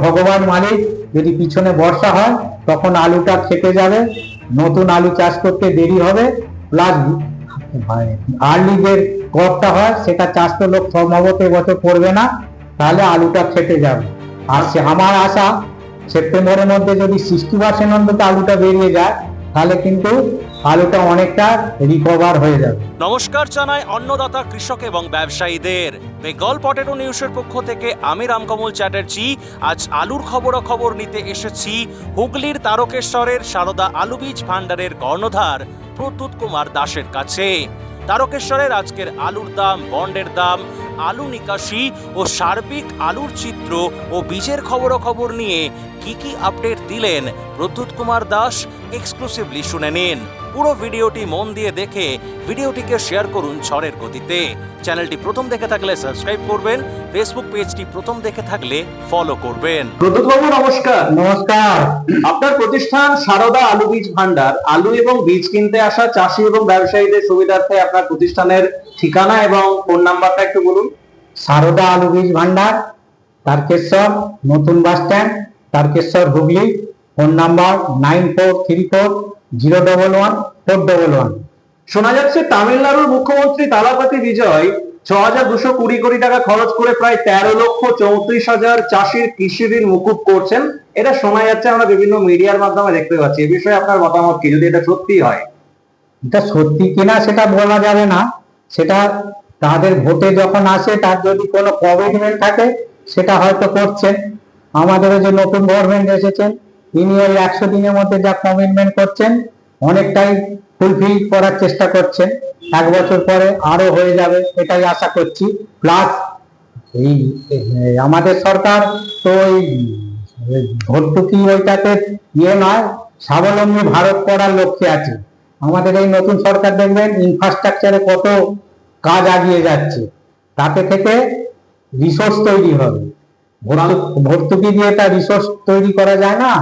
ভগবান মালিক, যদি পিছনে বর্ষা হয় তখন আলুটা খেতে যাবে, নতুন আলু চাষ করতে দেরি হবে, প্লাস আর্লি যে ক্রপটা হয় সেটা চাষ তো লোক সম্ভবত এবছর করবে না, তাহলে আলুটা খেতে যাবে। আর আমার আশা সেপ্টেম্বরের মধ্যে যদি 60% অন্তত আলুটা বেরিয়ে যায়, তাহলে কিন্তু আলুটা অনেকটা রিকভার হয়ে যাবে। নমস্কার জানাই অন্নদাতা কৃষক এবং ব্যবসায়ীদের। বেঙ্গল পটেটো নিউজের পক্ষ থেকে আমি রামকমল চ্যাটার্জি আজ আলুর খবরাখবর নিতে এসেছি হুগলির তারকেশ্বরের সারদা আলু বীজ ভান্ডারের কর্ণধার প্রদ্যুৎ কুমার দাসের কাছে। তারকেশ্বরের আজকের আলুর দাম, বন্ডের দাম, আলু নিকাশি ও সার্বিক আলুর চিত্র ও বীজের খবরাখবর নিয়ে কি আপডেট দিলেন প্রদ্যুৎ কুমার দাস, এক্সক্লুসিভলি শুনে নিন। পুরো ভিডিওটি মন দিয়ে দেখে ভিডিওটিকে শেয়ার করুন ঝড়ের গতিতে। চ্যানেলটি প্রথম দেখে থাকলে সাবস্ক্রাইব করবেন, ফেসবুক পেজটি প্রথম দেখে থাকলে ফলো করবেন। প্রদ্যুৎ বাবু নমস্কার। নমস্কার। আপনার প্রতিষ্ঠান সারদা আলু বীজ ভান্ডার, আলু এবং বীজ কিনতে আসা চাষি এবং ব্যবসায়ীদের সুবিধার্থে আপনার প্রতিষ্ঠানের ঠিকানা এবং ফোন নাম্বারটা একটু বলুন। সারদা আলু বীজ ভান্ডার, তারকেশ্বর নতুন bus stand, Tarakeswar, Hooghly. Phone number 9434011411। শোনা যাচ্ছে তামিলনাড়ুর মুখ্যমন্ত্রী তালাপাতি বিজয় 6220 কোটি টাকা খরচ করে প্রায় 13,34,000 চাষির কৃষি ঋণ মুকুব করছেন। এটা শোনা যাচ্ছে, আমরা বিভিন্ন মিডিয়ার মাধ্যমে দেখতে পাচ্ছি। এ বিষয়ে আপনার মতামত কি, যদি এটা সত্যি হয়? এটা সত্যি কিনা সেটা বলা যাবে না, সেটা তাদের ভোটে যখন আসে তার যদি কোনো কমিটমেন্ট থাকে সেটা হয়তো করছেন। আমাদের যে নতুন গভর্নমেন্ট এসেছেন তিনি ওই 100 দিনের মধ্যে যা কমিটমেন্ট করছেন অনেকটাই ফুলফিল করার চেষ্টা করছেন। 1 বছর পরে আরো হয়ে যাবে এটাই আশা করছি। প্লাস এই আমাদের সরকার তো ওই ভর্তুকি ওইটাতে নয়, স্বাবলম্বী ভারত করার লক্ষ্যে আছে। আমাদের এই নতুন সরকার দেখবেন ইনফ্রাস্ট্রাকচারে কত কাজ আগিয়ে যাচ্ছে, তাতে থেকে রিসোর্স তৈরি হবে। ভর্তুকি দিয়ে তা রিসোর্স তৈরি করা যায় না।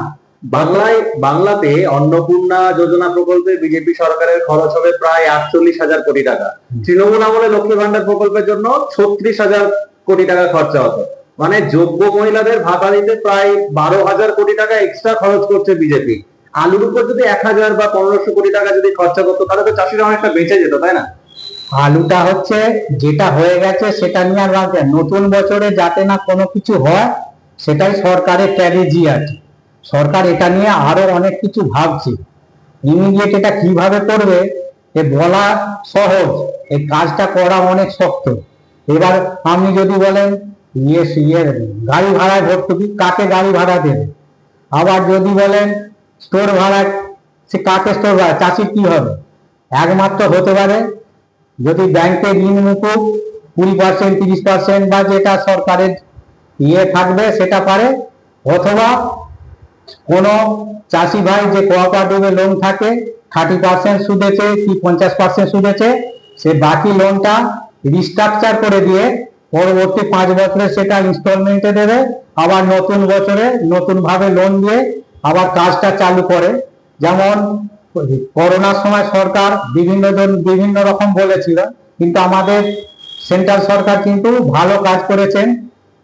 বাংলাতে অন্নপূর্ণা যোজনা প্রকল্পে বিজেপি সরকারের খরচ হবে প্রায় 48,000 কোটি টাকা। তৃণমূল আমলে লক্ষ্মী ভান্ডার প্রকল্পের জন্য 36,000 কোটি টাকা খরচা হতো। মানে যোগ্য মহিলাদের ভাতা দিতে প্রায় 12,000 কোটি টাকা এক্সট্রা খরচ করছে বিজেপি। আলুর উপর যদি 1,000 বা 1,500 কোটি টাকা যদি খরচা করতো, তাহলে তো চাষিরা অনেকটা বেঁচে যেত, তাই না? আলুটা হচ্ছে যেটা হয়ে গেছে সেটা নিয়ে আর ভাবছে, নতুন বছরে যাতে না কোনো কিছু হয় সেটাই সরকারের স্ট্র্যাটেজি আছে। সরকার এটা নিয়ে আরো অনেক কিছু ভাবছে। ইমিডিয়েট এটা কিভাবে করবে এ বলা সহজ, এই কাজটা করা অনেক শক্ত। এবার আপনি যদি বলেন গাড়ি ভাড়ায় ভর্তুকি, কাকে গাড়ি ভাড়া দেবে? আবার যদি বলেন স্টোর ভাড়া, সে কাকে স্টোর ভাড়া? চাষির কি হবে? একমাত্র হতে পারে যদি ব্যাংকে ঋণ মুকুব 20%, 30% বা যেটা সরকারের থাকবে সেটা পারে, অথবা কোন চাষি ভাই যে কোঅপারেটিভে লোন থাকে 30% সুদেছে কি 50% সুদেছে, সে বাকি লোনটা রিস্ট্রাকচার করে দিয়ে পরবর্তী 5 বছরে সেটা ইনস্টলমেন্টে দেবে, আবার নতুন বছরে নতুন ভাবে লোন দিয়ে আবার কাজটা চালু করে। যেমন করোনার সময় সরকার বিভিন্ন রকম বলেছিল, কিন্তু আমাদের সেন্ট্রাল সরকার কিন্তু ভালো কাজ করেছেন।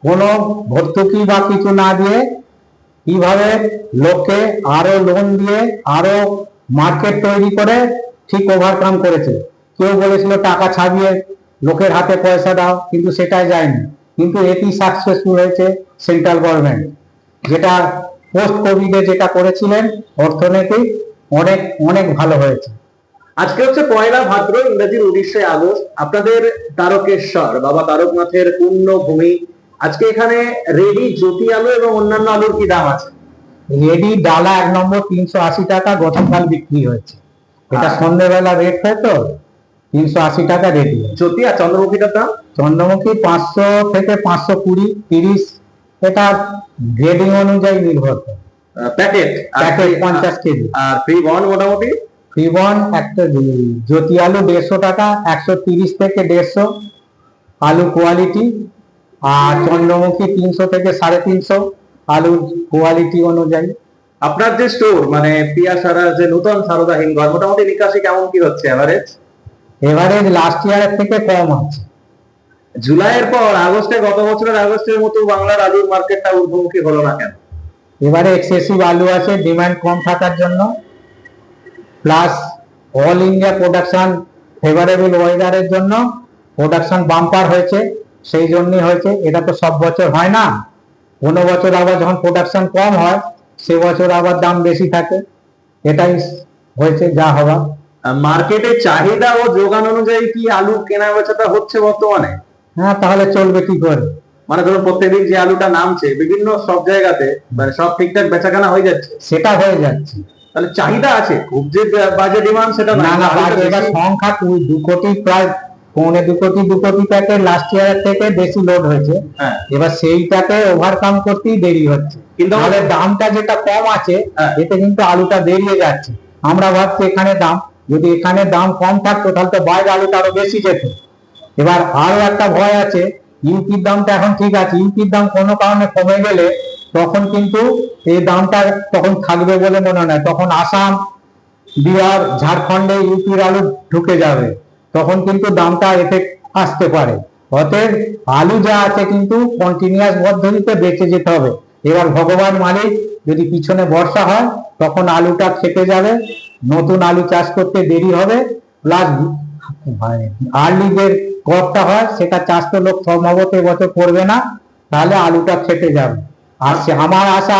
কোনো ভর্তুকি বা কিছু না দিয়ে কিভাবে লোককে আরো লোন দিয়ে আরো মার্কেট তৈরি করে ঠিক ওভারকাম করেছে। কেউ বলেছিল টাকা ছাপিয়ে লোকের হাতে পয়সা দাও, কিন্তু সেটাই যায়নি। কিন্তু এটি সাকসেসফুল হয়েছে সেন্ট্রাল গভর্নমেন্ট, যেটা পোস্ট কোভিডে যেটা করেছিলেন অর্থনৈতিক অনেক অনেক ভালো হয়েছে। আজকে হচ্ছে 1 ভাদ্র, ইংরেজির 19 আগস্ট। আপনাদের তারকেশ্বর বাবা তারকনাথের পূর্ণ ভূমি। আজকে এখানে রেডি জ্যোতি আলু এবং অন্যান্য আলুর কি দাম আছে? রেডি ডালা 1 নম্বর 380 টাকা গতকাল বিক্রি হয়েছে। এটা সন্ধ্যেবেলা রেট হয় তো 380 টাকা রেডি। জ্যোতি আর চন্দ্রমুখীটার দাম? চন্দ্রমুখী 500 থেকে 520, 30, এটা গ্রেডিং অনুযায়ী নির্ভর করে। Packet 50 KG. আর ফ্রি বন্ড মোটামুটি ফ্রি বন্ড একটা জ্যোতি আলু 150 টাকা, 130 থেকে 150 আলু কোয়ালিটি। আর চন্দ্রমুখী 300 থেকে 350 আলুর কোয়ালিটি অনুযায়ী। আপনার যে স্টোর মানে পিয়াসারা যে নতুন সারদা হিমঘর, মোটামুটি নিকাশি কেমন কি হচ্ছে? এভারেজ লাস্ট ইয়ারের থেকে কম আছে। জুলাইয়ের পর আগস্টে, গত বছরের আগস্টের মতো বাংলার আলুর মার্কেটটা ঊর্ধ্বমুখী হলো না কেন? এবারে এক্সেসিভ আলু আছে ডিমান্ড কম থাকার জন্য, plus all India production favourable ওয়েদারের জন্য প্রোডাকশন বাম্পার হয়েছে, সেই জন্যই হয়েছে। এটা তো সব বছর হয় না, কোনো বছর আবার যখন প্রোডাকশন কম হয় সে বছর আবার দাম বেশি থাকে, এটাই হয়েছে যা হওয়া। মার্কেটে চাহিদা ও যোগান অনুযায়ী কি আলু কেনা বেচাটা হচ্ছে বর্তমানে? হ্যাঁ, তাহলে চলবে কি করে? মানে ধরুন প্রত্যেকদিন যে আলুটা নামছে বিভিন্ন সব জায়গাতে, মানে সব ঠিকঠাক বেচাকেনা হয়ে যাচ্ছে? সেটা হয়ে যাচ্ছে। তাহলে চাহিদা আছে, খুব যে বাজে ডিমান্ড সেটা না না, আলুটা বাজে এবার বেশি- সংখ্যা 2 কোটি, প্রায় 2 কোটি প্যাকেট লাস্ট ইয়ারের থেকে বেশি লোড হয়েছে। হ্যাঁ, এবার সেইটাকে ওভারকাম করতেই দেরি হচ্ছে, কিন্তু তাহলে দামটা যেটা কম আছে হ্যাঁ। এতে কিন্তু আলুটা বেরিয়ে যাচ্ছে। আমরা ভাবছি এখানে দাম, যদি এখানে দাম কম থাকতো তাহলে তো বাইরে আলুটা আরো বেশি যেত। এবার আরো একটা ভয় আছে, ইউপির দামটা এখন ঠিক আছে, ইউপির দাম কোনো কারণে কমে গেলে তখন কিন্তু এই দামটা তখন থাকবে বলে মনে হয় না। তখন আসাম, বিহার, ঝাড়খণ্ডে ইউপির আলু ঢুকে যাবে, তখন কিন্তু দামটা এফেক্ট আসতে পারে। অতএব আলু যা আছে কিন্তু কন্টিনিউয়াস পদ্ধতিতে বেঁচে যেতে হবে। এবার ভগবান মালিক, যদি পিছনে বর্ষা হয় তখন আলুটা খেতে যাবে, নতুন আলু চাষ করতে দেরি হবে, প্লাস আর্লি যে ক্রপটা হয় সেটা চাষ তো লোক সম্ভবত এবছর করবে না, তাহলে আলুটা খেতে যাবে। আর আমার আশা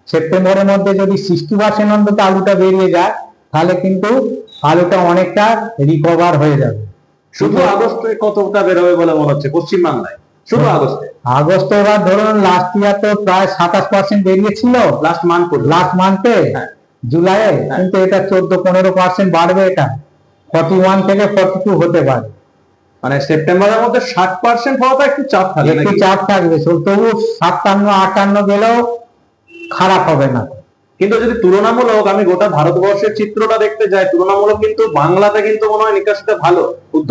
সেপ্টেম্বরের মধ্যে যদি 60% অন্তত আলুটা বেরিয়ে যায় তাহলে কিন্তু আলুটা অনেকটা রিকভার হয়ে যাবে। শুধু আগস্টে কতটা বেরোবে বলে মনে হচ্ছে পশ্চিমবাংলায়? শুধু আগস্টে? আগস্ট এবার ধরুন লাস্ট ইয়ার তো প্রায় 27% বেরিয়েছিল লাস্ট মান্থ লাস্ট মান্থে, হ্যাঁ। জুলাইয়ে, কিন্তু এটা 14-15% বাড়বে, এটা 41 থেকে 42 হতে পারে। মানে সেপ্টেম্বরের মধ্যে 60% হওয়াটা একটু চাপ থাকে একটু নাকি? চাপ থাকবে, তবু 57-58 গেলেও খারাপ হবে না। কিন্তু যদি তুলনামূলক আমি গোটা ভারতবর্ষের চিত্রটা দেখতে যাই, তুলনামূলক কিন্তু বাংলাতে কিন্তু মনে হয় নিকাশিটা ভালো,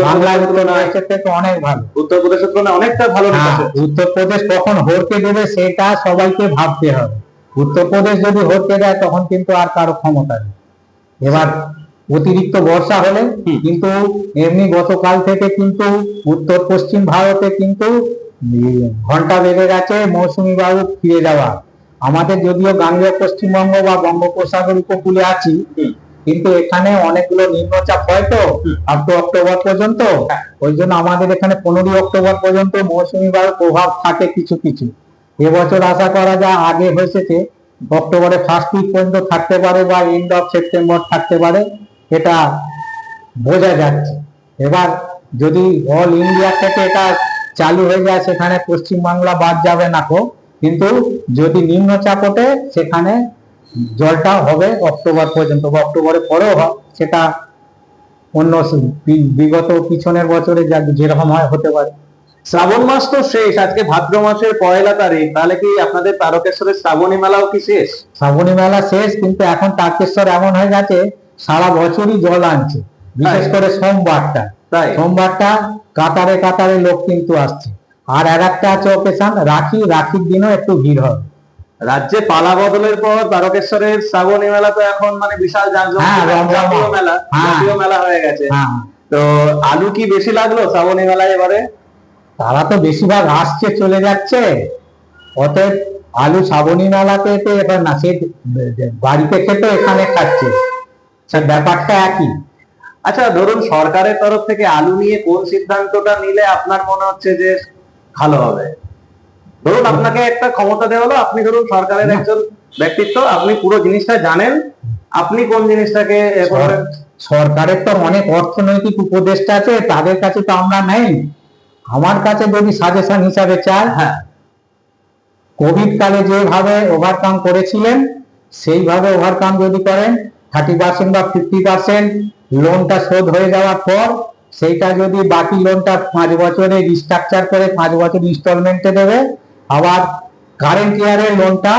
বাংলায় উত্তরপ্রদেশের তুলনায়। থেকে অনেক ভালো। উত্তরপ্রদেশের তুলনায় অনেকটা ভালো হ্যাঁ, নিকাশ হচ্ছে। উত্তরপ্রদেশ কখন হরকে দেবে সেটা সবাইকে ভাবতে হবে। উত্তরপ্রদেশ যদি হরকে দেয় তখন কিন্তু আর কারো ক্ষমতা নেই। এবার অতিরিক্ত বর্ষা হলে কিন্তু এমনি গতকাল থেকে কিন্তু উত্তর পশ্চিম ভারতে কিন্তু ঘন্টা বেড়ে গেছে মৌসুমী বায়ু ফিরে যাওয়া। আমাদের যদিও গাঙ্গেয় পশ্চিমবঙ্গ বা বঙ্গোপসাগর উপকূলে আছি, কিন্তু এখানে অনেকগুলো নিম্নচাপ হয় তো আপ টু অক্টোবর পর্যন্ত, ওই জন্য আমাদের এখানে 15 অক্টোবর পর্যন্ত মৌসুমী বায়ুর প্রভাব থাকে কিছু কিছু। এবছর আশা করা যায় আগে হয়েছে অক্টোবরে ফার্স্ট উইক পর্যন্ত থাকতে পারে বা এন্ড অফ সেপ্টেম্বর থাকতে পারে, এটা বোঝা যাচ্ছে। এবার যদি অল ইন্ডিয়া থেকে এটা চালু হয়ে যায় সেখানে পশ্চিমবাংলা বাদ যাবে না কো, কিন্তু যদি নিম্নচাপ ওঠে সেখানে জলটা হবে অক্টোবর পর্যন্ত বা অক্টোবরের পরেও হয়, সেটা অন্য বিগত পিছনের বছরে যেরকম হয় হতে পারে। শ্রাবণ মাস তো শেষ, আজকে ভাদ্র মাসের 1 তারিখ, তাহলে কি আপনাদের তারকেশ্বরের শ্রাবণী মেলাও কি শেষ? শ্রাবণী মেলা শেষ, কিন্তু এখন তারকেশ্বর এমন হয়ে গেছে সারা বছরই জল আনছে, বিশেষ করে সোমবারটা। তাই? সোমবারটা কাতারে কাতারে লোক কিন্তু আসছে। আর একটা আছে অকেশন রাখির দিনও একটু ভিড় হবে। রাজ্যে পালা বদলের পর তারকেশ্বরের শ্রাবণী মেলা তো এখন মানে বিশাল হ্যাঁ, জাঁকজমক, রমরমা। জাতীয় মেলা, হ্যাঁ। জাতীয় মেলা হয়ে গেছে। হ্যাঁ, তো আলু কি বেশি লাগলো শ্রাবণী মেলায় এবারে? তারা তো বেশিরভাগ আসছে চলে যাচ্ছে, অতএব আলু শ্রাবণী মেলাতে তো এবার না, সে বাড়িতে খেতে এখানে খাচ্ছে, সে ব্যাপারটা একই। আচ্ছা, ধরুন সরকারের তরফ থেকে আলু নিয়ে কোন সিদ্ধান্তটা নিলে আপনার মনে হচ্ছে যে ভালো হবে? ধরুন আপনাকে একটা ক্ষমতা দেওয়া হলো, আপনি ধরুন সরকারের একজন ব্যক্তিত্ব, আপনি পুরো জিনিসটা জানেন, আপনি কোন জিনিসটাকে করবেন? সরকারের তো অনেক অর্থনৈতিক উপদেষ্টা আছে, তাদের কাছে তো আমরা নেই। আমার কাছে যদি সাজেশন হিসাবে চাই, হ্যাঁ, কোভিড কালে যেভাবে ওভারকাম করেছিলেন সেইভাবে ওভারকাম যদি করেন, 30% বা 50% লোনটা শোধ হয়ে যাওয়ার পর সেইটা যদি বাকি লোনটা 5 বছরে রিস্ট্রাকচার করে 5 বছর ইনস্টলমেন্টে দেবে, আবার কারেন্ট ইয়ারের লোনটা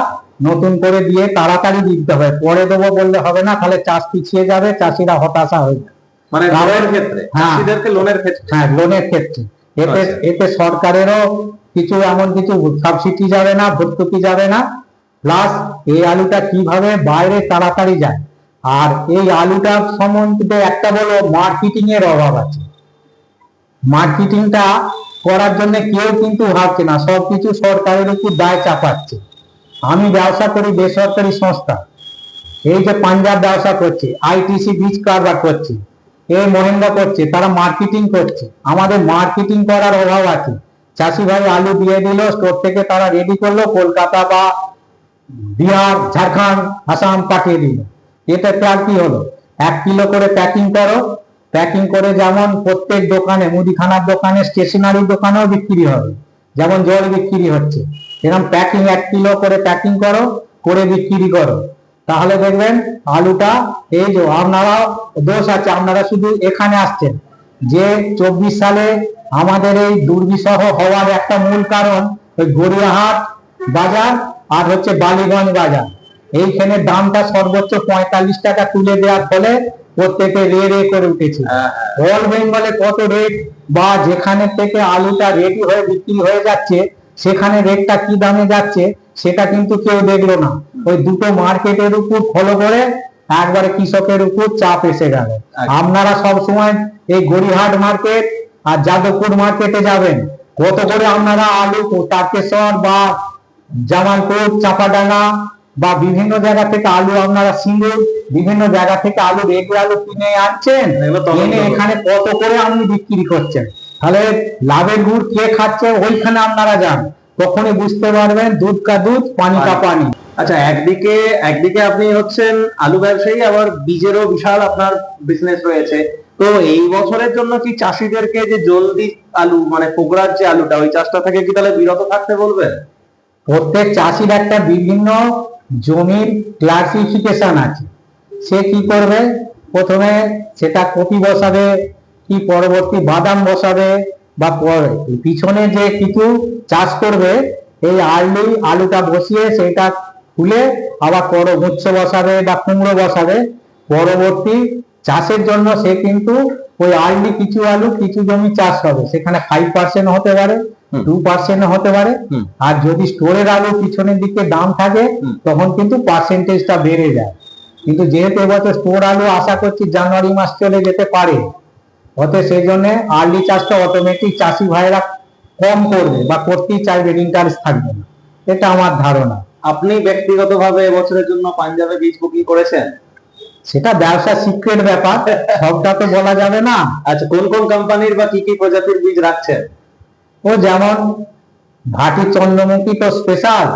নতুন করে দিয়ে তাড়াতাড়ি দিতে হবে, পরে দেবো বললে হবে না, তাহলে চাষ পিছিয়ে যাবে, চাষিরা হতাশা হয়ে যাবে। মানে লোনের ক্ষেত্রে, হ্যাঁ। চাষিদেরকে লোনের ক্ষেত্রে। হ্যাঁ, লোনের ক্ষেত্রে এতে আচ্ছা। এতে সরকারেরও কিছু এমন কিছু সাবসিডি যাবে না, ভর্তুকি যাবে না, প্লাস এই আলুটা কিভাবে বাইরে তাড়াতাড়ি যায়। আর এই আলুটা সম্বন্ধে একটা বলো, মার্কেটিং এর অভাব আছে। মার্কেটিংটা করার জন্য কেউ কিন্তু ভাবছে না, সবকিছু সরকারের উপর দায় চাপাচ্ছে। আমি ব্যবসা করি বেসরকারি সংস্থা, এই যে পাঞ্জাব ব্যবসা করছে, আইটিসি বীজ কারবার করছে, এই মহিন্দ্রা করছে, তারা মার্কেটিং করছে। আমাদের মার্কেটিং করার অভাব আছে। চাষি ভাই আলু দিয়ে দিল, স্টোর থেকে তারা রেডি করলো, কলকাতা বা বিহার, ঝাড়খণ্ড, আসাম পাঠিয়ে দিল। এটাতে আর কি হলো, 1 কিলো করে প্যাকিং করো, প্যাকিং করে যেমন প্রত্যেক দোকানে, মুদিখানার দোকানে, স্টেশনারি দোকানেও বিক্রি হবে, যেমন জল বিক্রি হচ্ছে, এরকম প্যাকিং 1 কিলো করে প্যাকিং করো, করে বিক্রি করো। তাহলে দেখবেন আলুটা, এই যে আপনারা দোষ আছে, আপনারা শুধু এখানে আসছেন যে 24 সালে আমাদের এই দুর্বিষহ হওয়ার একটা মূল কারণ ওই গড়িয়াহাট বাজার আর হচ্ছে বালিগঞ্জ বাজার। এইখানে দামটা সর্বোচ্চ 45 টাকা তুলে দেওয়ার ফলে প্রত্যেকে রে রে করে উঠেছে। অল বেঙ্গলে কত রেট, বা যেখানে থেকে আলুটা রেডি হয়ে বিক্রি হয়ে যাচ্ছে সেখানে রেটটা কি দামে যাচ্ছে সেটা কিন্তু কেউ দেখলো না। ওই দুটো মার্কেটের উপর ফলো করে একবারে কৃষকের উপর চাপ এসে গেল। আপনারা সব সময় এই গড়িয়াহাট মার্কেট আর যাদবপুর মার্কেটে যাবেন, কত করে আপনারা আলু তারকেশ্বর বা জামালপুর, চাপাডাঙ্গা বা বিভিন্ন জায়গা থেকে আলু, আপনারা সিঙ্গুর বিভিন্ন জায়গা থেকে আলু, রেডি আলু কিনে আনছেন, এনে এখানে কত করে আপনি বিক্রি করছেন। তাহলে লাভের গুড় কে খাচ্ছে ওইখানে আপনারা যান, তখনই বুঝতে পারবেন দুধ কা দুধ, পানি কা পানি। আচ্ছা, একদিকে আপনি হচ্ছেন আলু ব্যবসায়ী, আবার বীজেরও বিশাল আপনার বিজনেস রয়েছে। তো এই বছরের জন্য কি চাষিদেরকে যে জলদি আলু মানে পোকরার যে আলুটা, ওই চাষটা থেকে কি তাহলে বিরত থাকতে বলবেন? প্রত্যেক চাষির একটা বিভিন্ন জমির ক্লাসিফিকেশন আছে। সে কি করবে, প্রথমে সেটা কপি বসাবে, কি পরবর্তী বাদাম বসাবে, বা পিছনে যে কিছু চাষ করবে, এই আলুটা বসিয়ে সেটা খুলে আবার উচ্চ বসাবে বা কুমড়ো বসাবে। পরবর্তী চাষের জন্য সে কিন্তু ওই কিছু আলু কিছু জমি চাষ হবে, সেখানে 5% হতে পারে, 2% হতে পারে। আর যদি স্টোরের আলু পিছনের দিকে দাম থাকে তখন কিন্তু পার্সেন্টেজটা বেড়ে যায়। কিন্তু যেহেতু এবছর স্টোর আলু আশা করছি জানুয়ারি মাস চলে যেতে পারে, অতএব সেই জন্য আর্লি চাষটা অটোমেটিক চাষি ভাইরা কম করবে বা করতেই চাইবে, ইন্টারেস্ট থাকবে না, এটা আমার ধারণা। আপনি ব্যক্তিগতভাবে এবছরের জন্য পাঞ্জাবে বীজ বুকিং করেছেন? সেটা ব্যবসা সিক্রেট ব্যাপার, সবটা তো বলা যাবে না। আচ্ছা, কোন কোন কোম্পানির বা কি কি প্রজাতির বীজ রাখছেন? ও যেমন ভাটি চন্দ্রমুখী তো স্পেশাল।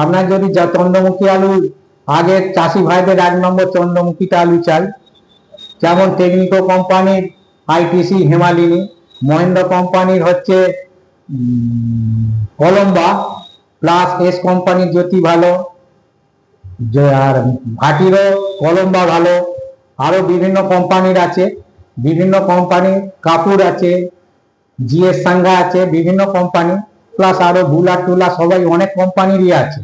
আপনার যদি চন্দ্রমুখী আলু, আগে চাষি ভাইদের 1 নম্বর চন্দ্রমুখীটা আলু চাই, যেমন টেকনিকো কোম্পানির আইটিসি হেমালিনী, মহেন্দ্র কোম্পানির হচ্ছে কলম্বা, প্লাস এস কোম্পানির জ্যোতি ভালো, আর ভাটিরও কলম্বা ভালো। আরো বিভিন্ন কোম্পানির আছে, বিভিন্ন কোম্পানি, কাপুর আছে, জিএস সাঙ্গা আছে, বিভিন্ন কোম্পানি, প্লাস আরো বুলা টুলা সবাই অনেক কোম্পানিরই আছে।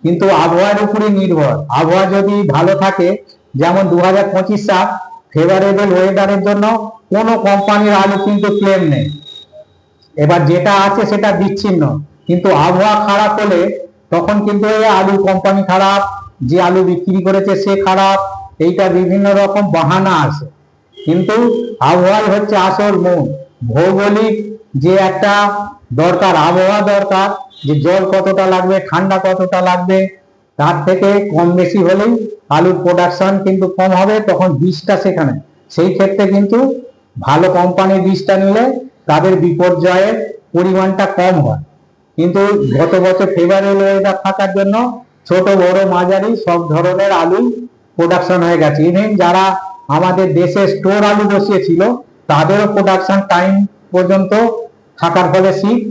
কিন্তু আবহাওয়ার উপরে নির্ভর, আবহাওয়া যদি ভালো থাকে, যেমন 2025 সাল ফেভারেবল ওয়েদারের জন্য কোনো কোম্পানির আলু কিন্তু ক্লেম নেই। এবার যেটা আছে সেটা বিচ্ছিন্ন, কিন্তু আবহাওয়া খারাপ হলে তখন কিন্তু এই আলু কোম্পানি খারাপ, যে আলু বিক্রি করেছে সে খারাপ, এইটা বিভিন্ন রকম বাহানা আছে। কিন্তু আবহাওয়াই হচ্ছে আসল মূল। ভৌগোলিক যে একটা দরকার, আবহাওয়া দরকার, যে জল কতটা লাগবে, ঠান্ডা কতটা লাগবে, তার থেকে কম বেশি হলেই আলুর প্রোডাকশন কিন্তু কম হবে, তখন বীজটা সেখানে, সেই ক্ষেত্রে কিন্তু ভালো কোম্পানির বীজটা নিলে তাদের বিপর্যয়ের পরিমাণটা কম হয়। কিন্তু গত বছর ফেভারেবল ওয়েদার থাকার জন্য ছোট বড় মাঝারি সব ধরনের আলু প্রোডাকশন হয়ে গেছে। ইভেন যারা আমাদের দেশে স্টোর আলু বসিয়েছিল তাদেরও প্রোডাকশন টাইম পর্যন্ত থাকার ফলে শীত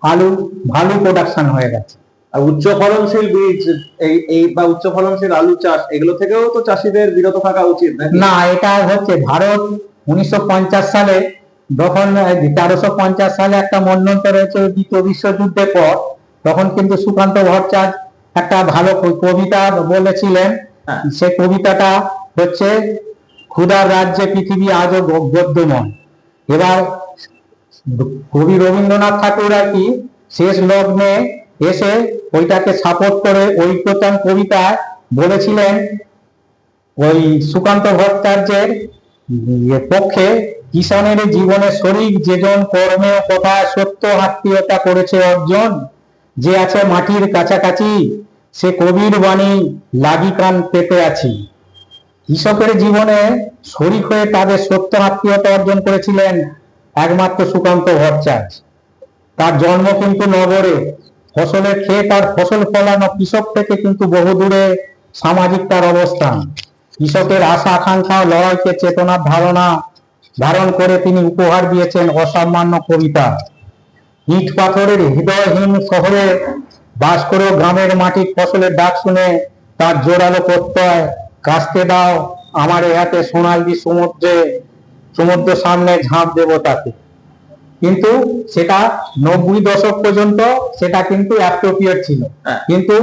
আলু ভালো প্রোডাকশন হয়ে গেছে। আর উচ্চ ফলনশীল বীজ এই বা উচ্চ ফলনশীল আলু চাষ, এগুলো থেকেও তো চাষিদের বিরত থাকা উচিত না। এটা হচ্ছে ভারত 1950 সালে, যখন 1350 সালে একটা মন্বন্তর হয়েছে দ্বিতীয় বিশ্বযুদ্ধের পর, তখন কিন্তু সুকান্ত ভট্টাচার্য একটা ভালো কবিতা বলেছিলেন। সে কবিতাটা হচ্ছে ক্ষুধার রাজ্যে পৃথিবী আজও গদ্যময়। এবার কবি রবীন্দ্রনাথ ঠাকুর আর কি শেষ লগ্নে এসে ওইটাকে সাপোর্ট করে ঐক্যতান কবিতায় বলেছিলেন ওই সুকান্ত ভট্টাচার্যের পক্ষে, কিষানের জীবনে শরিক যেজন কর্মে ও কথায় সত্য আত্মীয়তা করেছে অর্জন, যে আছে মাটির কাছাকাছি সে কবির বাণী লাগি কান পেতে আছি। কৃষকের জীবনে শরিক হয়ে তাদের সত্য আত্মীয়তা অর্জন করেছিলেন একমাত্র সুকান্ত ভট্টাচার্য। তার জন্ম কিন্তু নগরে, ফসলের ক্ষেত আর ফসল ফলানো কৃষক থেকে কিন্তু বহু দূরে সামাজিক তার অবস্থান। কৃষকের আশা আকাঙ্ক্ষা ও লড়াইকে চেতনার ধারণ করে তিনি উপহার দিয়েছেন অসামান্য কবিতা। ইট পাথরের হৃদয়হীন শহরে বাস করেও গ্রামের মাটির ফসলের ডাক শুনে তার জোরালো প্রত্যয়, কাস্তে দাও আমার হাতে সোনালি সমুদ্র সামনে ঝাঁপ দেব তাকে। কিন্তু সেটা 90 দশক পর্যন্ত সেটা কিন্তু অ্যাপ্রোপ্রিয়েট ছিল, কিন্তু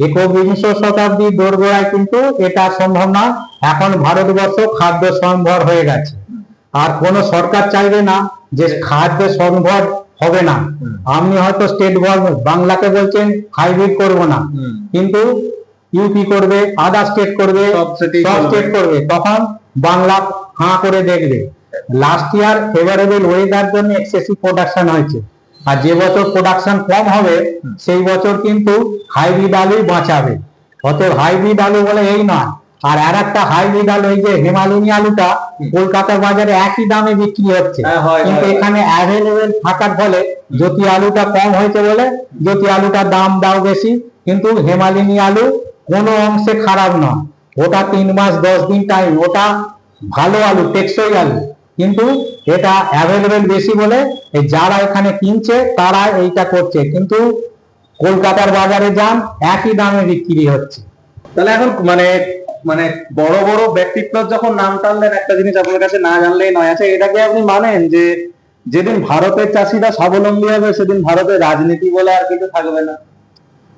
21বিংশ শতাব্দীর দোরগোড়ায় কিন্তু এটা সম্ভব না। এখন ভারতবর্ষ খাদ্য স্বয়ংভর হয়ে গেছে, আর কোন সরকার চাইবে না যে খাদ্য স্বয়ংভর হবে না। আপনি হয়তো স্টেট বাংলাকে বলছেন হাইব্রিড করব না, কিন্তু ইউপি করবে, আদার স্টেট করবে, সব স্টেট করবে, তখন বাংলা হাঁ করে দেখবে। লাস্ট ইয়ার ফেভারেবল ওয়েদার জন্য এক্সেসিভ প্রোডাকশন হয়েছে, আর যে বছর প্রোডাকশন কম হবে সেই বছর কিন্তু হাইব্রিড আলুই বাঁচাবে। অতএব হাইব্রিড আলু বলে এই নয়। আর একটা হাইব্রিড আলু, এই যে হেমালিনী আলুটা কলকাতার বাজারে একই দামে বিক্রি হচ্ছে, কিন্তু এখানে অ্যাভেলেবেল থাকার ফলে জ্যোতি আলুটা কম হয়েছে বলে জ্যোতি আলুটার দাম দাও বেশি, কিন্তু হেমালিনী আলু কোনো অংশে খারাপ নয়। ওটা 3 মাস 10 দিন টাইম, ওটা ভালো আলু, টেকসই আলু, কিন্তু এটা অ্যাভেলেবেল বেশি বলে যারা এখানে কিনছে তারা এইটা করছে, কিন্তু কলকাতার বাজারে যান একই দামে বিক্রি হচ্ছে। তাহলে এখন মানে মানে বড় বড় ব্যক্তিত্ব যখন নাম টানলেন, একটা জিনিস আপনার কাছে না জানলেই নয়। আচ্ছা, এটাকে আপনি মানেন যে যেদিন ভারতের চাষিরা স্বাবলম্বী হবে সেদিন ভারতের রাজনীতি বলে আর কিছু থাকবে না?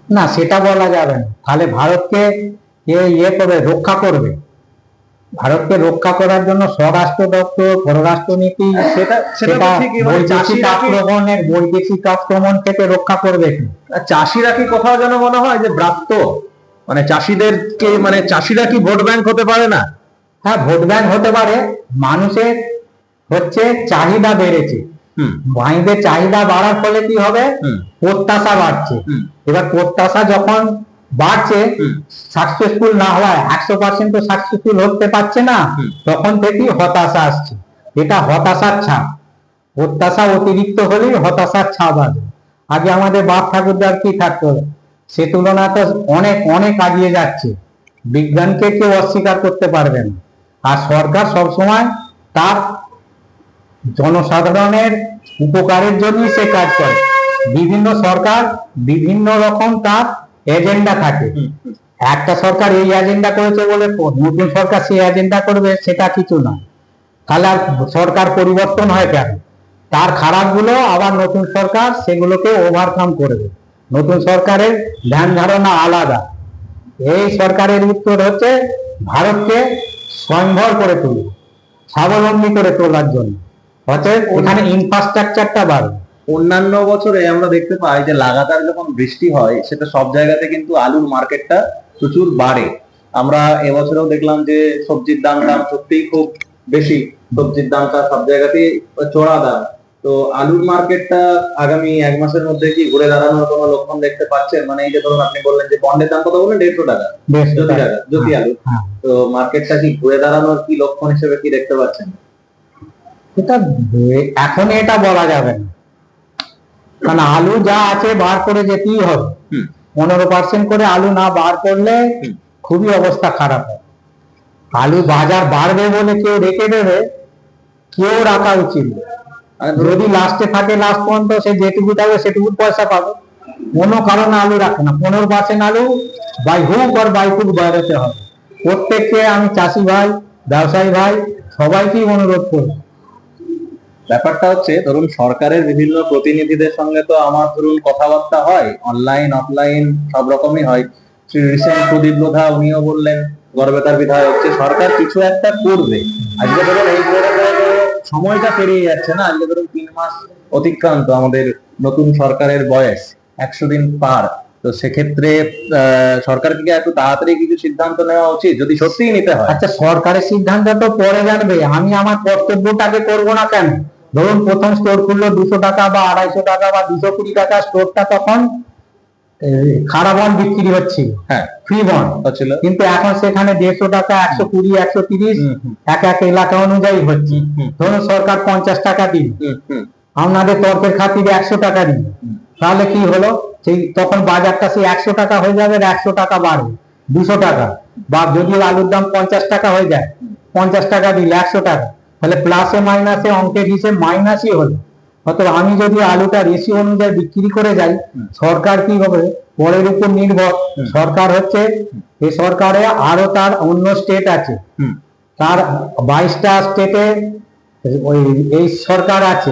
না, সেটা বলা যাবে না। তাহলে ভারতকে রক্ষা করবে। ভারতকে রক্ষা করার জন্য স্বরাষ্ট্র দপ্তর, পররাষ্ট্রনীতি, সেটা তো ঠিকই, মানে বৈদেশিক আক্রমণ থেকে রক্ষা করবে। চাষিরা কি কোথাও যেন মনে হয় যে ব্রাত্য, মানে চাষিদেরকে, মানে চাষিরা কি ভোট ব্যাংক হতে পারে না? হ্যাঁ, ভোট ব্যাংক হতে পারে। মানুষের চাহিদা বেড়েছে, মাইদের চাহিদা বাড়ার ফলে কি হবে, প্রত্যাশা বাড়ছে। এবার প্রত্যাশা যখন বাড়ছে, সাকসেসফুল না হয়, 100% তো সাকসেসফুল হতে পারছে না, তখন থেকেই হতাশা আসছে। এটা হতাশার ছাপ। প্রত্যাশা অতিরিক্ত হলেই হতাশার ছাপ আসবে। আগে আমাদের বাপ ঠাকুরদার কি থাকতো, সে তুলনায় তো অনেক অনেক আগিয়ে যাচ্ছে। বিজ্ঞানকে কেউ অস্বীকার করতে পারবে না। আর সরকার সবসময় তার জনসাধারণের উপকারের জন্যই সে কাজ করে। বিভিন্ন সরকার বিভিন্ন রকম তার এজেন্ডা থাকে। একটা সরকার এই এজেন্ডা করেছে বলে নতুন সরকার সেই এজেন্ডা করবে, সেটা কিছু না। তাহলে আর সরকার পরিবর্তন হয় কেন? তার খারাপগুলো আবার নতুন সরকার সেগুলোকে ওভারকাম করবে। নতুন সরকারের ধ্যান ধারণা আলাদা। এই সরকারের উত্তর হচ্ছে ভারতকে স্বয়ংভর করে তুলবে, স্বাবলম্বী করে তোলার জন্য। অতএব ওখানে ইনফ্রাস্ট্রাকচারটা বাড়বে। অন্যান্য বছরে আমরা দেখতে পাই যে লাগাতার যখন বৃষ্টি হয়, সেটা সব জায়গাতে কিন্তু আলুর মার্কেটটা প্রচুর বাড়ে। আমরা এবছরেও দেখলাম যে সবজির দাম সত্যিই খুব বেশি, সবজির দামটা সব জায়গাতেই চড়া দাম। তো আলুর মার্কেটটা আগামী 1 মাসের মধ্যে কি ঘুরে দাঁড়ানোর কোনো লক্ষণ দেখতে পাচ্ছেন? মানে এই যে ধরুন আপনি বললেন যে বন্ডের দাম কত বললেন, 150 টাকা জ্যোতি আলু, তো মার্কেটটা কি ঘুরে দাঁড়ানোর কি লক্ষণ হিসেবে কি দেখতে পাচ্ছেন? এখন এটা বলা যাবে না, কারণ আলু যা আছে বার করে যেতেই হবে। 15% করে আলু না বার করলে খুবই অবস্থা খারাপ হয়। আলু বাজার বাড়বে বলে কেউ রেখে দেবে, কেউ রাখা উচিত। যদি লাস্টে থাকে, লাস্ট পর্যন্ত সে যেটুকু থাকবে সেটুকু পয়সা পাবে। কোনো কারণে আলু রাখে না। 15% আলু বাই হুক আর বাই হুক বেরোতে হবে। প্রত্যেককে আমি চাষি ভাই, ব্যবসায়ী ভাই সবাইকেই অনুরোধ করব। ব্যাপারটা হচ্ছে, ধরুন সরকারের বিভিন্ন প্রতিনিধিদের সঙ্গে তো আমার ধরুন কথাবার্তা হয়, অনলাইন অফলাইন সব রকমই হয়। রিসেন্ট প্রদীপ লোধা উনিও বললেন, গড়বেতার বিধায়ক, হচ্ছে সরকার কিছু একটা করবে। আজকে ধরুন এই সময়টা পেরিয়ে যাচ্ছে না, আজকে ধরুন 3 মাস অতিক্রান্ত আমাদের নতুন সরকারের বয়স, 100 দিন পার। তো সেক্ষেত্রে সরকারকে কি একটু তাড়াতাড়ি কিছু সিদ্ধান্ত নেওয়া উচিত যদি সত্যিই নিতে হয়? আচ্ছা, সরকারের সিদ্ধান্ত তো পরে জানবে, আমি আমার কর্তব্যটাকে করবো না কেন? ধরুন প্রথম স্টোর খুললো 200 টাকা বা 250 টাকা বা 220 টাকা, স্টোরটা তখন খাড়া বন্ড বিক্রি হচ্ছিল, হ্যাঁ, ফ্রি বন্ড হচ্ছিল। কিন্তু এখন সেখানে 150 টাকা, 120, 130 এক এক এলাকা অনুযায়ী হচ্ছে। ধরুন সরকার 50 টাকা দিল, আপনাদের তর্কের খাতিরে 100 টাকা দিল, তাহলে কি হলো? সেই তখন বাজারটা সেই 100 টাকা হয়ে যাবে, 100 টাকা বাড়বে 200 টাকা, বা যদি আলুর দাম 50 টাকা হয়ে যায়, 50 টাকা দিলে 100 টাকা, তাহলে প্লাসে মাইনাসে অঙ্কের হিসেব মাইনাসই হলো। অতএব আমি যদি আলুটা রেশিও অনুযায়ী বিক্রি করে যাই, সরকার কি হবে? পরের উপর নির্ভর। সরকার হচ্ছে, এই সরকারে আরো তার অন্য স্টেট আছে, তার 22টা স্টেটে ওই এই সরকার আছে।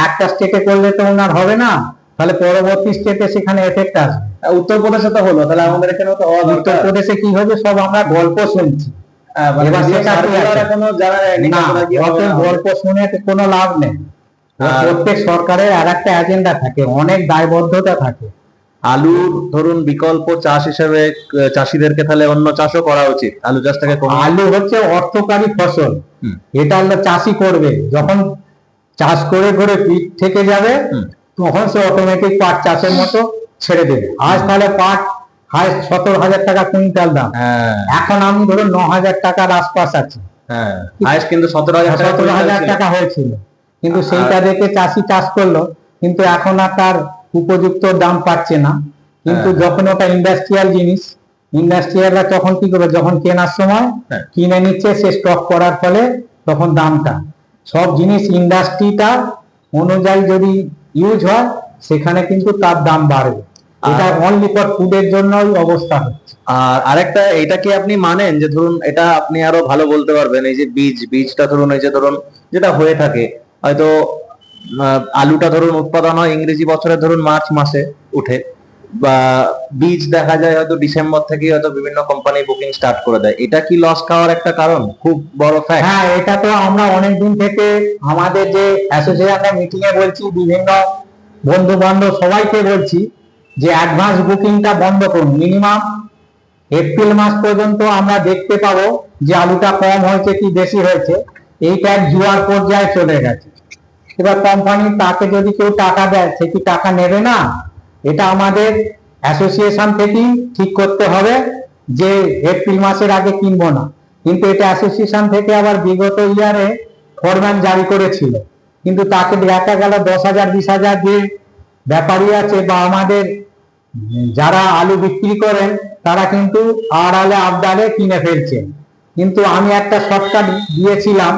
একটা স্টেটে করলে তো ওনার হবে না, তাহলে পরবর্তী স্টেটে সেখানে এফেক্ট আসবে। উত্তরপ্রদেশে তো হলো, তাহলে আমাদের এখানেও তো হওয়া দরকার। উত্তরপ্রদেশে কি হবে? সব আমরা গল্প শুনছি, এবার সেটা কি আছে? এখনো জানা যায়নি না, কতটা কি হবে না হবে। গল্প শুনে তো কোনো লাভ নেই। প্রত্যেক সরকারের আর একটা এজেন্ডা থাকে, অনেক দায়বদ্ধতা থাকে। আলুর ধরুন বিকল্প চাষ হিসেবে চাষিদেরকে তাহলে অন্য চাষও করা উচিত, আলু চাষটাকে কমিয়ে। আলু হচ্ছে অর্থকারী ফসল, এটা হলো চাষি করবে। যখন চাষ করে করে পিঠ থেকে যাবে, তখন সে অটোমেটিক পাট চাষের মতো ছেড়ে দেবে। আজ তাহলে পাট হাইস্ট 17,000 টাকা কুইন্টাল দাম, এখন আমি ধরুন 9,000 টাকার আশপাশ আছে। হাইস্ট কিন্তু 17,000 টাকা হয়েছিল, কিন্তু সেইটা দেখে চাষি চাষ করলো, কিন্তু এখন আর তার উপযুক্ত দাম পাচ্ছে না। কিন্তু যখন ওটা ইন্ডাস্ট্রিয়াল জিনিস, ইন্ডাস্ট্রিয়ালরা তখন কি করবে? যখন কেনার সময় কিনে নিচ্ছে, সে স্টক করার ফলে তখন দামটা, সব জিনিস ইন্ডাস্ট্রিটা অনুযায়ী যদি ইউজ হয়, সেখানে কিন্তু তার দাম বাড়বে। এটা অনলি ফর ফুডের জন্যই অবস্থা হচ্ছে। আর আরেকটা, এটা কি আপনি মানেন যে ধরুন এটা আপনি আরো ভালো বলতে পারবেন, এই যে বীজটা ধরুন, এই যে ধরুন যেটা হয়ে থাকে হয়তো আলুটা ধরুন উৎপাদন হয় ইংরেজি বছরে ধরুন মার্চ মাসে উঠে, বা বীজ দেখা যায় হয়তো ডিসেম্বর থেকে হয়তো বিভিন্ন কোম্পানি বুকিং স্টার্ট করে দেয়, এটা কি লস খাওয়ার একটা কারণ? খুব বড় ফ্যাক্ট। হ্যাঁ, এটা তো আমরা অনেকদিন থেকে আমাদের যে অ্যাসোসিয়েশনের মিটিং এ বলছি, বিভিন্ন বন্ধু বান্ধব সবাইকে বলছি যে অ্যাডভান্স বুকিংটা বন্ধ করুন। মিনিমাম এপ্রিল মাস পর্যন্ত আমরা দেখতে পাবো যে আলুটা কম হয়েছে কি বেশি হয়েছে, এইটা এক জুয়ার পর্যায়ে চলে গেছে। এবার কোম্পানি তাকে যদি কেউ টাকা দেয়, সে কি টাকা নেবে না? এটা আমাদের অ্যাসোসিয়েশন থেকেই ঠিক করতে হবে যে এপ্রিল মাসের আগে কিনবো না। কিন্তু এটা অ্যাসোসিয়েশন থেকে আবার বিগত ইয়ারে ফরম্যান জারি করেছিল, কিন্তু তাকে দেখা গেল 10,000 20,000 যে ব্যাপারী আছে বা আমাদের যারা আলু বিক্রি করেন, তারা কিন্তু আড়ালে আবডালে কিনে ফেলছেন। কিন্তু আমি একটা শর্টকাট দিয়েছিলাম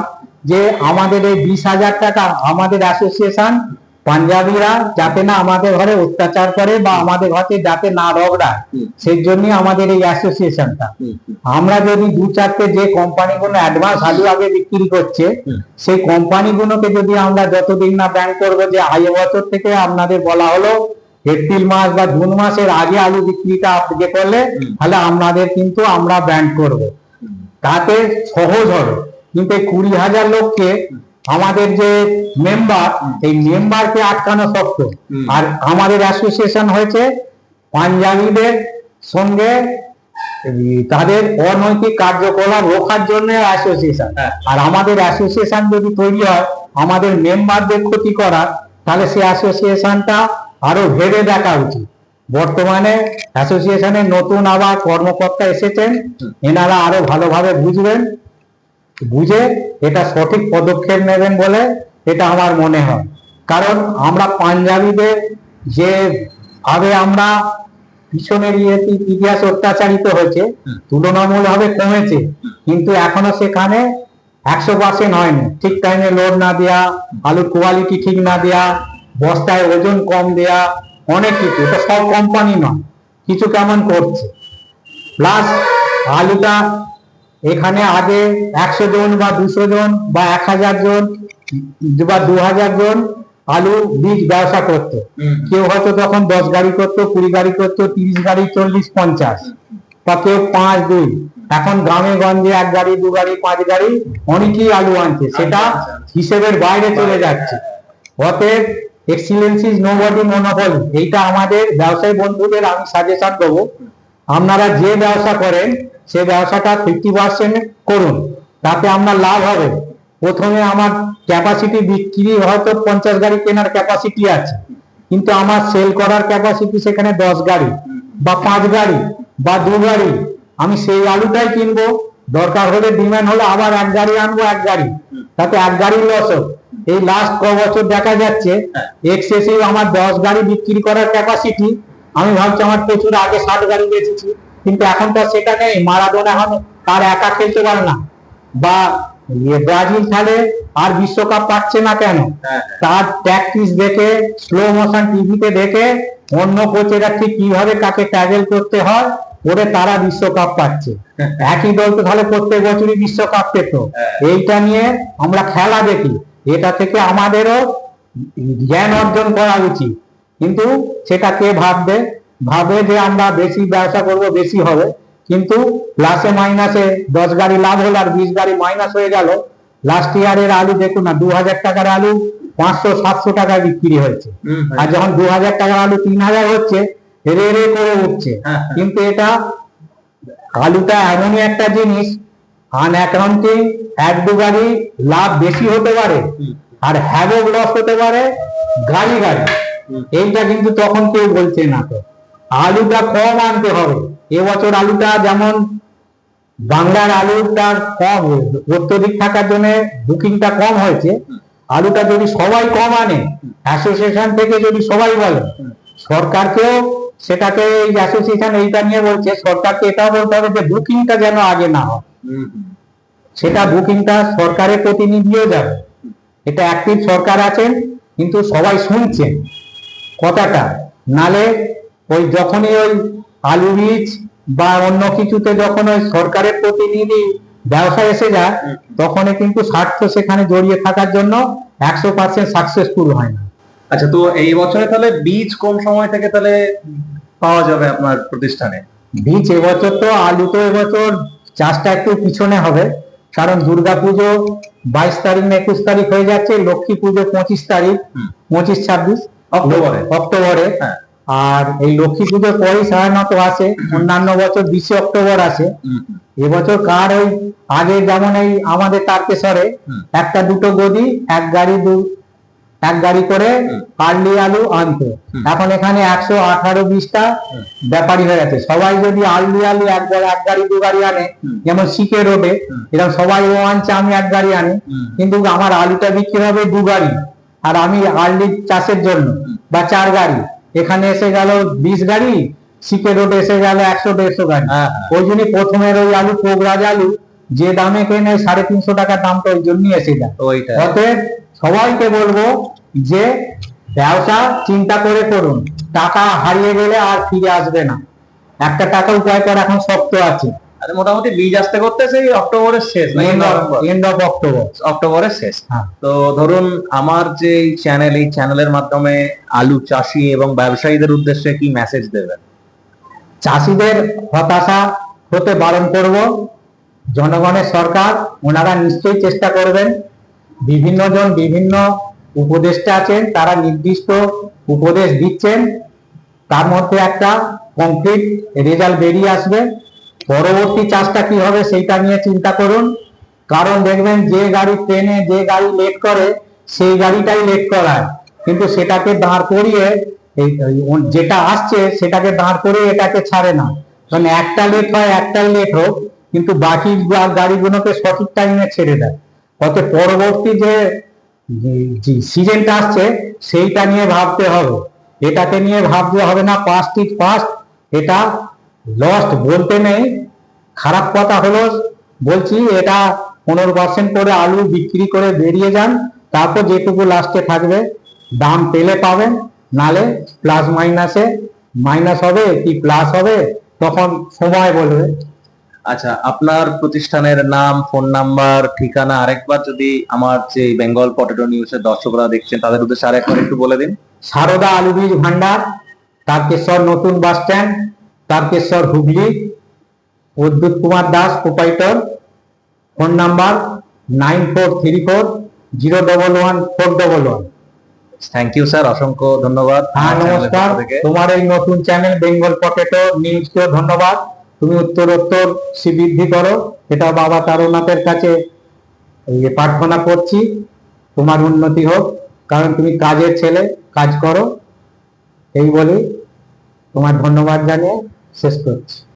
যে আমাদের এই 20,000 টাকা আমাদের অ্যাসোসিয়েশন পাঞ্জাবিরা যাতে না আমাদের ঘরে অত্যাচার করে বা আমাদের ঘরে যাতে না রগড়ায়, সেই জন্য আমাদের এই অ্যাসোসিয়েশনটা। আমরা যদি 2-4টে যে কোম্পানিগুলো অ্যাডভান্স আলু আগে বিক্রি করছে, সেই কোম্পানিগুলোকে যদি আমরা যতদিন না ব্যান করবো, যে আগে বছর থেকে আপনাদের বলা হলো এপ্রিল মাস বা জুন মাসের আগে আলু বিক্রিটা আপনি করলে, তাহলে আপনাদের কিন্তু আমরা ব্যান করব, তাতে সহজ হবে। কিন্তু 20,000 লোককে আমাদের যে মেম্বার, এই মেম্বারকে আটকানো শক্ত। আর আমাদের অ্যাসোসিয়েশন হয়েছে পাঞ্জাবিদের সঙ্গে তাদের অনৈতিক কার্যকলাপ রোখার জন্য অ্যাসোসিয়েশন। আর আমাদের অ্যাসোসিয়েশন যদি তৈরি হয় আমাদের মেম্বারদের ক্ষতি করার, তাহলে সেই অ্যাসোসিয়েশনটা আরো ভেবে দেখা উচিত। বর্তমানে অ্যাসোসিয়েশনের নতুন আবার কর্মকর্তা এসেছেন, এনারা আরো ভালোভাবে বুঝবেন, বুঝে এটা সঠিক পদক্ষেপ নেবেন বলে এটা আমার মনে হয়। কারণ আমরা পাঞ্জাবিদের যে ভাবে আমরা পিছনের ইতিহাস অত্যাচারিত হয়েছে, তুলনামূলকভাবে কমেছে, কিন্তু এখনো সেখানে 100% হয়নি। ঠিক টাইমে লোড না দেয়া, আলুর কোয়ালিটি ঠিক না দেয়া, বস্তায় ওজন কম দেয়া, অনেক কিছু। এটা সব কোম্পানি নয়, কিছু কেমন করছে। প্লাস আলুটা এখানে আগে 100 জন বা 200 জন বা 1000 জন বা 2000 জন আলু বীজ ব্যবসা করতো। কেউ হয়তো তখন 10 গাড়ি করতো, 20 গাড়ি করতো, 30 গাড়ি, 40, 50, বা কেউ 5, 2। এখন গ্রামে গঞ্জে 1 গাড়ি, 2 গাড়ি, 5 গাড়ি অনেকেই আলু আনছে, সেটা হিসেবের বাইরে চলে যাচ্ছে। অতএব এক্সিলেন্স ইজ নোবডি মনোপলি, এইটা আমাদের ব্যবসায়ী বন্ধুদের আমি সাজেশন দেবো, আপনারা যে ব্যবসা করেন সে ব্যবসাটা 50% করুন, তাতে আপনার লাভ হবে। প্রথমে আমার ক্যাপাসিটি বিক্রি হয়তো 50 গাড়ি কেনার ক্যাপাসিটি আছে, কিন্তু আমার সেল করার ক্যাপাসিটি সেখানে 10 গাড়ি বা 5 গাড়ি বা 2 গাড়ি, আমি সেই আলুটাই কিনবো, দরকার হলে ডিমান্ড হলে আবার 1 গাড়ি আনবো, 1 গাড়ি, তাতে 1 গাড়ি লস হোক। এই লাস্ট ক বছর দেখা যাচ্ছে এক্সেসিভ আমার 10 গাড়ি বিক্রি করার ক্যাপাসিটি, আমি ভাবছি আমার প্রচুর আগে 60 গাড়ি বেচেছি, কিন্তু এখন তো সেটা নেই। মারাদোনা এখন তার একা খেলতে পারে না, বা ব্রাজিল খেলে আর বিশ্বকাপ পাচ্ছে না কেন? তার প্র্যাকটিস দেখে, স্লো মোশন টিভিতে দেখে অন্য কোচেরা ঠিক কিভাবে কাকে ট্যাগেল করতে হয় ওরে তারা বিশ্বকাপ পাচ্ছে। একই দল তো তাহলে প্রত্যেক বছরই বিশ্বকাপ পেত। এইটা নিয়ে আমরা খেলা দেখি, এটা থেকে আমাদেরও জ্ঞান অর্জন করা উচিত, কিন্তু সেটা কে ভাববে যে আমরা বেশি ব্যবসা করব, বেশি হবে, কিন্তু প্লাসে মাইনাসে 10 গাড়ি লাভ হলো আর 20 গাড়ি মাইনাস হয়ে গেল। লাস্ট ইয়ারের আলু দেখুন না, 2000 টাকার আলু 500-700 টাকায় বিক্রি হয়েছে, আর যখন 2000 টাকার আলু 3000 হচ্ছে রে রে করে উঠছে। কিন্তু এটা আলুটা এমনই একটা জিনিস, আনঅ্যাকাউন্টিং 1-2 গাড়ি লাভ বেশি হতে পারে আর হ্যাভক লস হতে পারে গাড়ি গাড়ি, এইটা কিন্তু তখন কেউ বলছে না। তো আলুটা কম আনতে হবে। এবছর আলুটা যেমন বাংলার আলুটা কম, অত্যধিক থাকার জন্য বুকিংটা কম হয়েছে, আলুটা যদি সবাই কম আনে, অ্যাসোসিয়েশন থেকে যদি সবাই বলে, সরকারকেও সেটাকে এই অ্যাসোসিয়েশন এইটা নিয়ে বলছে, সরকারকে এটাও বলতে হবে যে বুকিংটা যেন আগে না হয়, সেটা বুকিংটা সরকারের প্রতিনিধিও যাবে। এটা অ্যাক্টিভ সরকার আছেন, কিন্তু সবাই শুনছেন কথাটা, নালে ওই যখনই ওই আলু বীজ বা অন্য কিছুতে যখন ওই সরকারের প্রতিনিধি ব্যবসা এসে যায়, তখনই কিন্তু স্বার্থ সেখানে জড়িয়ে থাকার জন্য 100% সাকসেসফুল হয় না। আচ্ছা, তো এই বছরে তাহলে বীজ কোন সময় থেকে তাহলে পাওয়া যাবে আপনার প্রতিষ্ঠানে? বীজ এবছর তো আলু তো এবছর চাষটা একটু পিছনে হবে, কারণ দুর্গাপুজো 22 তারিখ না 21 তারিখ হয়ে যাচ্ছে, লক্ষ্মী পুজো 25 তারিখ, 25-26 অক্টোবরে। আর এই লক্ষ্মী পুজোর পরেই সাধারণত আসে, অন্যান্য বছর 20 অক্টোবর আসে। এবছর কার ওই আগে যেমন এই আমাদের তারকেশ্বরে 1-2 গদি এক গাড়ি করে আর্লি আলু আনতো, এখন এখানে 118-20টা ব্যাপারী হয়ে গেছে। সবাই যদি আর্লি আলু এক গাড়ি 2 গাড়ি আনে, যেমন সিকে রোডে এরকম সবাই ও আনছে, আমি 1 গাড়ি আনি, কিন্তু আমার আলুটা বিক্রি হবে 2 গাড়ি, আর আমি আর্লি চাষের জন্য বা 4 গাড়ি, এখানে এসে গেল 20 গাড়ি, সিকে রোডে এসে গেল 100-150 গাড়ি। ওই জন্য প্রথমের ওই আলু পোগরাজ আলু যে দামে কেনে 350 টাকার দামটা ওই জন্যই এসে যায়। অতএব সবাইকে বলবো যে ব্যবসা চিন্তা করে করুন, টাকা হারিয়ে গেলে আর ফিরে আসবে না, একটা টাকা উপায় করা এখন শক্ত আছে। মোটামুটি বীজ আসতে করতে সেই অক্টোবরের শেষ, এন্ড অফ অক্টোবরের শেষ। তো ধরুন আমার যে চ্যানেল, এই চ্যানেলের মাধ্যমে আলু চাষি এবং ব্যবসায়ীদের উদ্দেশ্যে কি মেসেজ দেবেন? চাষিদের হতাশা হতে বারণ করব। জনগণের সরকার, ওনারা নিশ্চয়ই চেষ্টা করবেন। বিভিন্ন জন বিভিন্ন উপদেষ্টা আছেন, তারা নির্দিষ্ট উপদেশ দিচ্ছেন, তার মধ্যে একটা কমপ্লিট রেজাল্ট বেরিয়ে আসবে। পরবর্তী চাষটা কি হবে সেইটা নিয়ে চিন্তা করুন, কারণ দেখবেন যে গাড়ি ট্রেনে যে গাড়ি লেট করে সেই গাড়িটাই লেট করায়, কিন্তু সেটাকে দাঁড় করিয়ে যেটা আসছে সেটাকে দাঁড় করিয়ে এটাকে ছাড়ে না। কারণ একটা লেট হয়, একটাই লেট হোক, কিন্তু বাকি গাড়িগুলোকে সঠিক টাইমে ছেড়ে দেয়। অত পরবর্তী যে সিজনটা আসছে সেইটা নিয়ে ভাবতে হবে, এটাকে নিয়ে ভাবতে হবে না পাস্ট ইজ পাস্ট, এটা লস্ট বলতে নেই। খারাপ কথা হলো বলছি, এটা 15% করে আলু বিক্রি করে বেরিয়ে যান, তারপর যেটুকু লাস্টে থাকবে দাম পেলে পাবেন, নালে প্লাস মাইনাসে মাইনাস হবে কি প্লাস হবে তখন সময় বলবে। আচ্ছা, আপনার প্রতিষ্ঠানের নাম, ফোন নাম্বার, ঠিকানা আরেকবার যদি আমার যে বেঙ্গল পটেটো নিউজের দর্শকরা দেখছেন তাদের উদ্দেশ্যে আরেকবার একটু বলে দিন। সারদা আলু বীজ ভান্ডার, তারকেশ্বর নতুন bus stand, Tarakeswar, Hooghly. Adbhut Kumar Das, proprietor. Phone number 9434 011 411। Thank you sir, অসংখ্য ধন্যবাদ। হ্যাঁ, আমার চ্যানেলের নমস্কার। পক্ষ থেকে। তোমার এই নতুন চ্যানেল বেঙ্গল পটেটো নিউজকেও ধন্যবাদ। তুমি উত্তরোত্তর শ্রীবৃদ্ধি করো, এটা বাবা তারনাথের কাছে প্রার্থনা করছি। তোমার উন্নতি হোক, কারণ তুমি কাজের ছেলে, কাজ করো। এই বলে তোমার ধন্যবাদ জানিয়ে শেষ করছি।